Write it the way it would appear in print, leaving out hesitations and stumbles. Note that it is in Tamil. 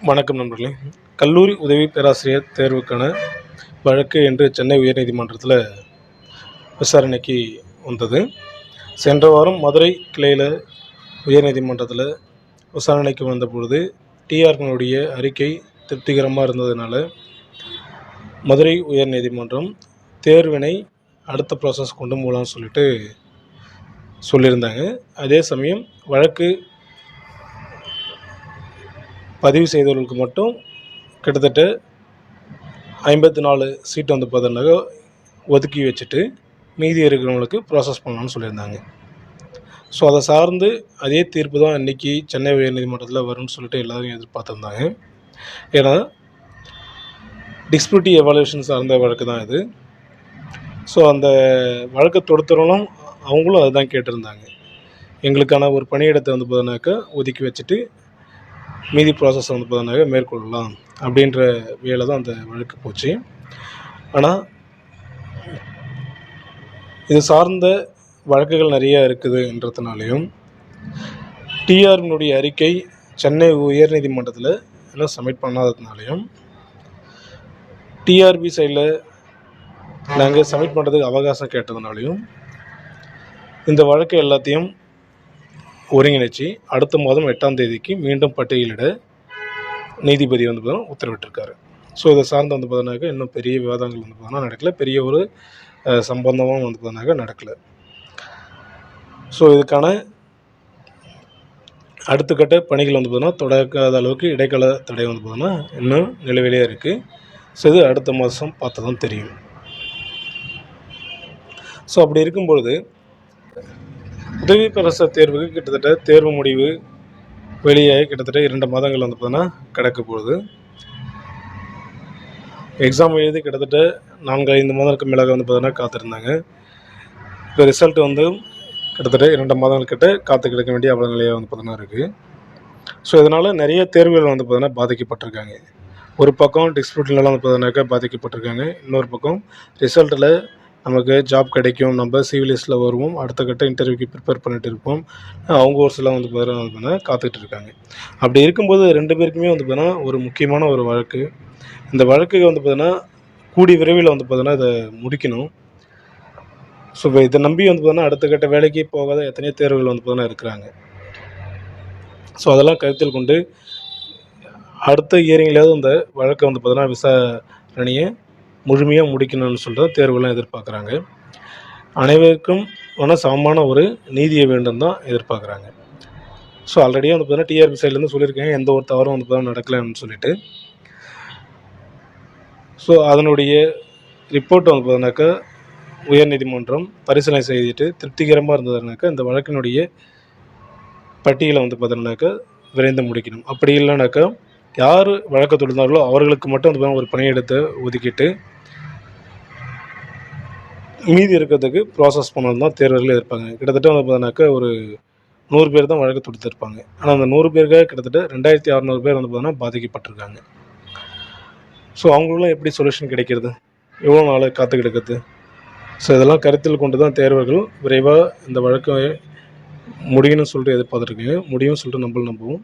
வணக்கம் நண்பர்களே. கல்லூரி உதவி பேராசிரியர் தேர்வுக்கான வழக்கு என்று சென்னை உயர்நீதிமன்றத்தில் விசாரணைக்கு வந்தது. சென்ற வாரம் மதுரை கிளையில் உயர்நீதிமன்றத்தில் விசாரணைக்கு வந்த பொழுது டிஆர்பியினுடைய அறிக்கை திருப்திகரமாக இருந்ததுனால மதுரை உயர்நீதிமன்றம் தேர்வினை அடுத்த ப்ராசஸ் கொண்டு போகலான்னு சொல்லியிருந்தாங்க. அதே சமயம் வழக்கு பதிவு செய்தவர்களுக்கு மட்டும் கிட்டத்தட்ட 54 சீட்டு பார்த்தோன்னாக்கா ஒதுக்கி வச்சுட்டு மீதி இருக்கிறவங்களுக்கு ப்ராசஸ் பண்ணலான்னு சொல்லியிருந்தாங்க. ஸோ அதை சார்ந்து அதே தீர்ப்பு தான் இன்றைக்கி சென்னை உயர்நீதிமன்றத்தில் வரும்னு எல்லோரும் எதிர்பார்த்துருந்தாங்க. ஏன்னா டிஸ்பியூட்டிவ் எவாலுவேஷன் சார்ந்த வழக்கு தான் இது. ஸோ அந்த வழக்கை தொடுத்தவங்களும் அவங்களும் அதுதான் கேட்டிருந்தாங்க. எங்களுக்கான ஒரு பணியிடத்தை பார்த்தோன்னாக்கா ஒதுக்கி வச்சுட்டு மீதி ப்ராசஸ் பார்த்தோன்னாக்கா மேற்கொள்ளலாம் அப்படின்ற வேலை தான் அந்த வழக்கு போச்சு. ஆனால் இது சார்ந்த வழக்குகள் நிறையா இருக்குதுன்றதுனாலையும் டிஆர்பியினுடைய அறிக்கை சென்னை உயர்நீதிமன்றத்தில் இன்னும் சப்மிட் பண்ணாததுனாலையும் டிஆர்பி சைடில் நாங்கள் சப்மிட் பண்ணுறதுக்கு அவகாசம் கேட்டதுனாலையும் இந்த வழக்கு எல்லாத்தையும் ஒருங்கிணைச்சி அடுத்த மாதம் 8ஆம் தேதிக்கு மீண்டும் பட்டியலிட நீதிபதி உத்தரவிட்டிருக்காரு. ஸோ இதை சார்ந்து பார்த்தோன்னாக்கா இன்னும் பெரிய விவாதங்கள் நடக்கலை, பெரிய ஒரு சம்பந்தமும் பார்த்தோன்னாக்கா நடக்கலை. ஸோ இதுக்கான அடுத்த கட்ட பணிகள் பார்த்தோன்னா தொடக்காத அளவுக்கு இடைக்கால தடை பார்த்தோன்னா இன்னும் நிலுவையிலே இருக்குது. ஸோ இது அடுத்த மாதம் பார்த்து தான் தெரியும். ஸோ அப்படி இருக்கும்பொழுது உதவி பேராசிரியர் தேர்வுக்கு கிட்டத்தட்ட தேர்வு முடிவு வெளியாகி கிட்டத்தட்ட 2 மாதங்கள் பார்த்தோன்னா கிடக்க போகுது. எக்ஸாம் எழுதி கிட்டத்தட்ட 4-5 மாதங்களுக்கு மேலே பார்த்தோன்னா காத்திருந்தாங்க. இப்போ ரிசல்ட் கிட்டத்தட்ட 2 மாதங்கள் கிட்ட காத்து கிடக்க வேண்டிய அவ்வளோ நிலையாக பார்த்தோன்னா இருக்குது. ஸோ இதனால் நிறைய தேர்வுகள் பார்த்தோன்னா பாதிக்கப்பட்டிருக்காங்க. ஒரு பக்கம் டிஸ்பியூட்லாம் பார்த்தோன்னாக்கா பாதிக்கப்பட்டிருக்காங்க, இன்னொரு பக்கம் ரிசல்ட்டில் நமக்கு ஜாப் கிடைக்கும், நம்ம சிவில் லிஸ்ட்டில் வருவோம், அடுத்த கட்ட இன்டர்வியூக்கு ப்ரிப்பேர் பண்ணிட்டு இருப்போம், அவங்க ஒரு சில பார்த்தீங்கன்னா காத்துக்கிட்டு இருக்காங்க. அப்படி இருக்கும்போது 2 பேருக்குமே பார்த்தீங்கன்னா ஒரு முக்கியமான ஒரு வழக்கு. இந்த வழக்கு பார்த்தீங்கன்னா கூடிய விரைவில் பார்த்தீங்கன்னா இதை முடிக்கணும். ஸோ இதை நம்பி பார்த்தீங்கன்னா அடுத்த கட்ட வேலைக்கு போகாத எத்தனையோ தேர்வுகள் பார்த்தீங்கன்னா இருக்கிறாங்க. ஸோ அதெல்லாம் கருத்தில் கொண்டு அடுத்த இயரிங்லேயாவது அந்த வழக்கை பார்த்தீங்கன்னா விசாரணையை முழுமையாக முடிக்கணும்னு தேர்வுலாம் எதிர்பார்க்குறாங்க. அனைவருக்கும் சமமான ஒரு நீதியை வேண்டும் தான் எதிர்பார்க்குறாங்க. ஸோ ஆல்ரெடி பார்த்தீங்கன்னா டிஆர்பி சைட்லேருந்து சொல்லியிருக்காங்க எந்த ஒரு தவறும் பார்த்தீங்கன்னா நடக்கலைன்னு சொல்லிட்டு. ஸோ அதனுடைய ரிப்போர்ட் பார்த்தீங்கன்னாக்கா உயர்நீதிமன்றம் பரிசீலனை செய்துட்டு திருப்திகரமாக இருந்ததுனாக்கா இந்த வழக்கினுடைய பட்டியலை பார்த்தீங்கன்னாக்கா விரைந்து முடிக்கணும். அப்படி இல்லைனாக்கா யார் வழக்கு தொடர்ந்தார்களோ அவர்களுக்கு மட்டும் ஒரு பணியிடத்தை ஒதுக்கிட்டு மீதி இருக்கிறதுக்கு ப்ராசஸ் பண்ணணும் தான் தேர்வர்கள் எதிர்ப்பாங்க. கிட்டத்தட்ட பார்த்தீங்கன்னாக்கா ஒரு 100 பேர் தான் வழக்கு தொடுத்திருப்பாங்க. ஆனால் அந்த 100 பேருக்காக கிட்டத்தட்ட 2600 பேர் பார்த்தீங்கன்னா பாதிக்கப்பட்டிருக்காங்க. ஸோ அவங்களும் எப்படி சொல்யூஷன் கிடைக்கிறது, எவ்வளோ நாள் காத்து கிடக்குது? ஸோ இதெல்லாம் கருத்தில் கொண்டு தான் தேர்வர்கள் விரைவாக இந்த வழக்கை முடியும்னு எதிர்பார்த்துருக்கீங்க, முடியும்னு நம்புவோம்.